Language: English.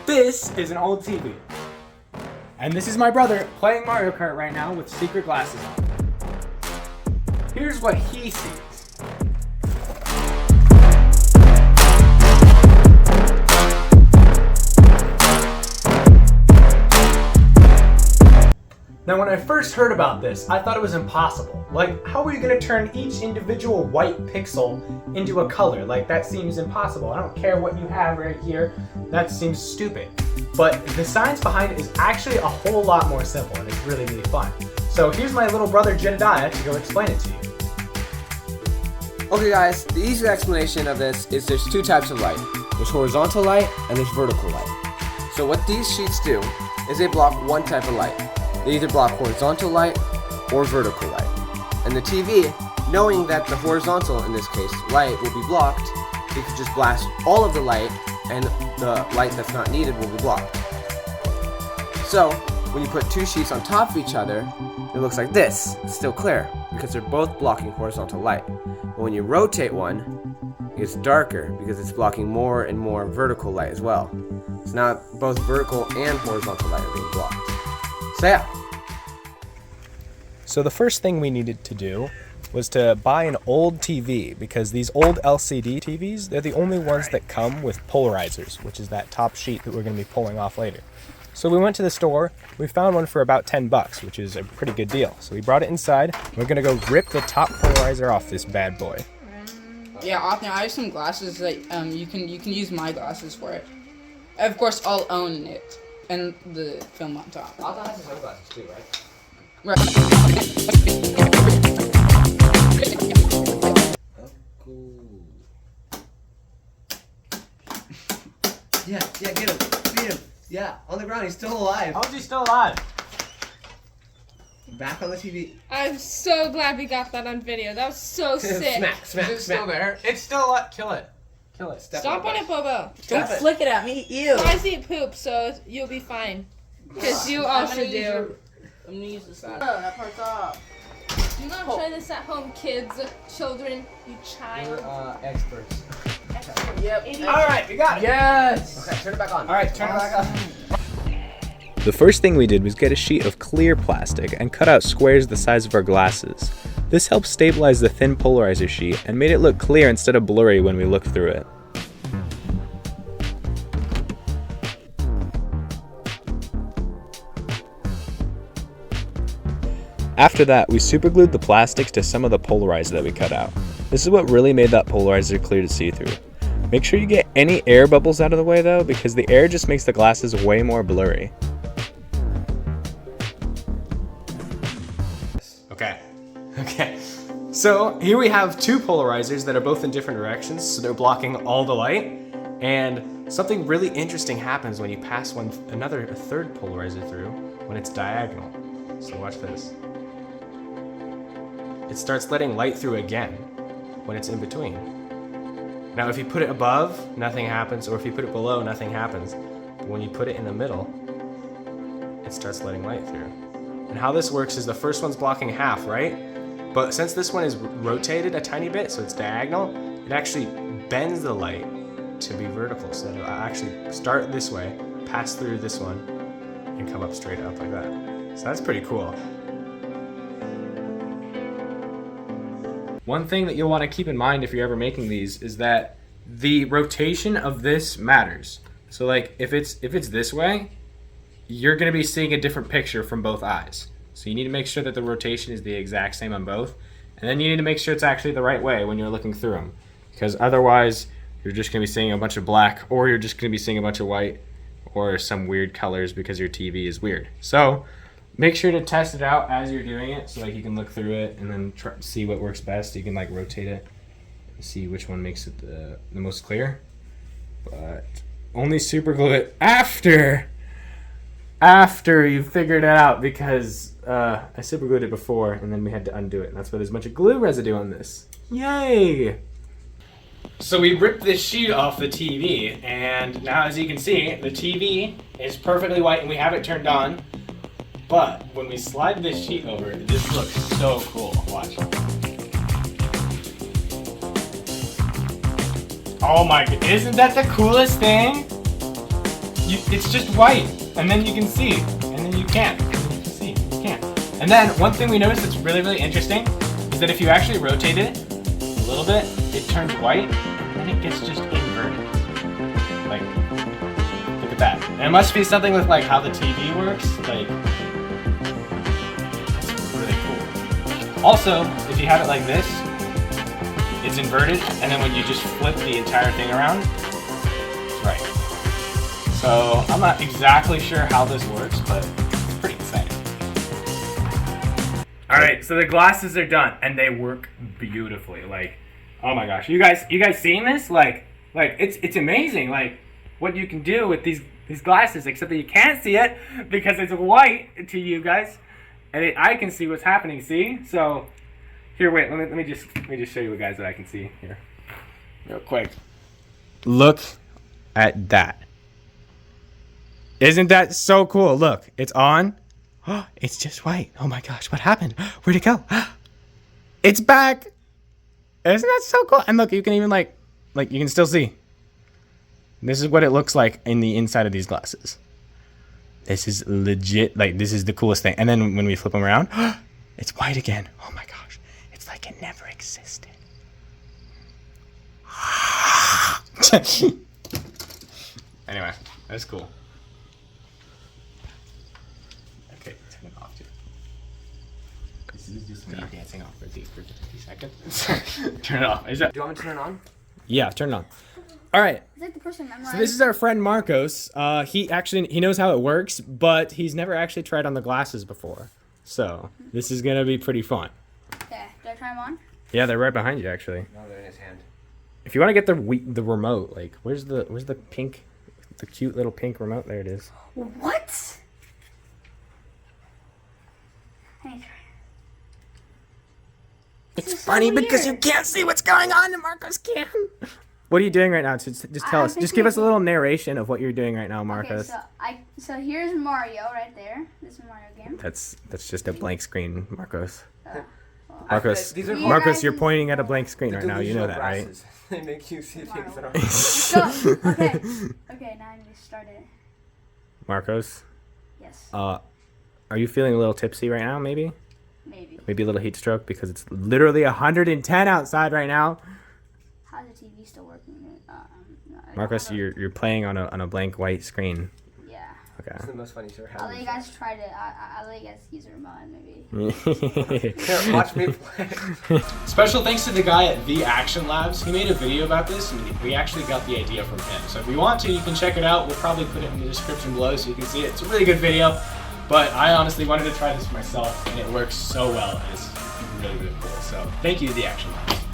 this is an old TV. And this is my brother playing Mario Kart right now with secret glasses on. Here's what he sees. Now, when I first heard about this, I thought it was impossible. Like, how are you going to turn each individual white pixel into a color? Like, that seems impossible. I don't care what you have right here. That seems stupid. But the science behind it is actually a whole lot more simple, and it's really, really fun. So here's my little brother Jedediah to go explain it to you. Okay guys, the easy explanation of this is there's two types of light. There's horizontal light and there's vertical light. So what these sheets do is they block one type of light. They either block horizontal light or vertical light. And the TV, knowing that the horizontal, in this case, light will be blocked, it could just blast all of the light and the light that's not needed will be blocked. So, when you put two sheets on top of each other, it looks like this. It's still clear because they're both blocking horizontal light. But when you rotate one, it gets darker because it's blocking more and more vertical light as well. So now both vertical and horizontal light are being blocked. So yeah. So the first thing we needed to do was to buy an old TV, because these old LCD TVs, they're the only ones that come with polarizers, which is that top sheet that we're going to be pulling off later. So we went to the store, we found one for about $10, which is a pretty good deal. So we brought it inside, and we're going to go rip the top polarizer off this bad boy. Yeah, Othniel, I have some glasses that you can use my glasses for it. Of course, I'll own it and the film on top. Othniel has his own glasses too, right? Right. Oh, cool. Yeah, get him. Beat him. Yeah, on the ground, he's still alive. How is he still alive? Back on the TV. I'm so glad we got that on video. That was so sick. Smack. Is it still there? It's still alive. Kill it. Kill it. Stop on it, Bobo. Stop it. Flick it at me, ew. Guys eat poop, so you'll be fine. Because you also do. I'm gonna use this side. Oh, that part's off. Do not try this at home, kids, children, you child. We're experts. Yep. Alright, we got it. Yes. Okay, turn it back on. Alright, turn it back on. The first thing we did was get a sheet of clear plastic and cut out squares the size of our glasses. This helped stabilize the thin polarizer sheet and made it look clear instead of blurry when we looked through it. After that, we superglued the plastics to some of the polarizer that we cut out. This is what really made that polarizer clear to see through. Make sure you get any air bubbles out of the way though, because the air just makes the glasses way more blurry. Okay. So here we have two polarizers that are both in different directions, so they're blocking all the light. And something really interesting happens when you pass a third polarizer through when it's diagonal. So watch this. It starts letting light through again when it's in between. Now if you put it above, nothing happens, or if you put it below, nothing happens. But when you put it in the middle, it starts letting light through. And how this works is the first one's blocking half, right? But since this one is rotated a tiny bit, so it's diagonal, it actually bends the light to be vertical. So it'll actually start this way, pass through this one, and come up straight up like that. So that's pretty cool. One thing that you'll want to keep in mind if you're ever making these is that the rotation of this matters. So like if it's this way, you're going to be seeing a different picture from both eyes. So you need to make sure that the rotation is the exact same on both. And then you need to make sure it's actually the right way when you're looking through them. Because otherwise, you're just going to be seeing a bunch of black, or you're just going to be seeing a bunch of white, or some weird colors because your TV is weird. So make sure to test it out as you're doing it, so like you can look through it and then try to see what works best. You can like rotate it and see which one makes it the most clear. But only super glue it after you've figured it out, because I super glued it before and then we had to undo it. And that's why there's a bunch of glue residue on this. Yay! So we ripped this sheet off the TV, and now as you can see, the TV is perfectly white and we have it turned on. But when we slide this sheet over, this looks so cool. Watch. Oh my god, isn't that the coolest thing? it's just white, and then you can see, and then you can't. See, you can't. And then one thing we noticed that's really, really interesting is that if you actually rotate it a little bit, it turns white, and then it gets just inverted. Like, look at that. And it must be something with like how the TV works. Like, that's really cool. Also, if you have it like this, it's inverted, and then when you just flip the entire thing around, it's right. So I'm not exactly sure how this works, but it's pretty exciting. All right, so the glasses are done, and they work beautifully. Like, oh my gosh, you guys seeing this? Like it's amazing. Like what you can do with these glasses, except that you can't see it because it's white to you guys, and I can see what's happening. See? So here, wait. Let me just show you guys what I can see here, real quick. Look at that. Isn't that so cool? Look, it's on. Oh, it's just white. Oh my gosh, what happened? Where'd it go? It's back. Isn't that so cool? And look, you can even like you can still see. This is what it looks like in the inside of these glasses. This is legit. Like, this is the coolest thing. And then when we flip them around, it's white again. Oh my gosh, it's like it never existed. Anyway, that's cool. Okay, turn it off too. This is just me dancing off for 30 seconds. Turn it off. Do you want me to turn it on? Yeah, turn it on. All right. It's like the person memorized. So this is our friend Marcos. He knows how it works, but he's never actually tried on the glasses before. So this is gonna be pretty fun. Okay, do I try them on? Yeah, they're right behind you actually. No, they're in his hand. If you want to get the remote, like where's the pink, the cute little pink remote? There it is. What? I need to try. It's is so funny because you weird. can't see what's going on, and Marcos can. What are you doing right now? Just tell us. I'm Just give us a thinking- little narration of what you're doing right now, Marcos. Okay, so here's Mario right there. This is a Mario game. That's just a blank screen, Marcos. Well, Marcos, These are You Marcos, guys you're is- pointing at a blank screen right now. You know Delusional that, right? glasses. They make you see things that Let's aren't. go. Okay. Okay, now I need to start it. Marcos, Yes. are you feeling a little tipsy right now? Maybe Maybe. a little heat stroke because it's literally 110 outside right now. How's the TV still working? No, I Marcos, don't know. you're playing on a blank white screen. Yeah. Okay. It's the most funny shit ever I'll let you guys try to. I'll let you guys use a remote maybe. Here, watch me play. Special thanks to the guy at The Action Labs. He made a video about this, and we actually got the idea from him. So if you want to, you can check it out. We'll probably put it in the description below so you can see it. It's a really good video, but I honestly wanted to try this myself, and it works so well. It's really, really cool. So thank you to The Action Labs.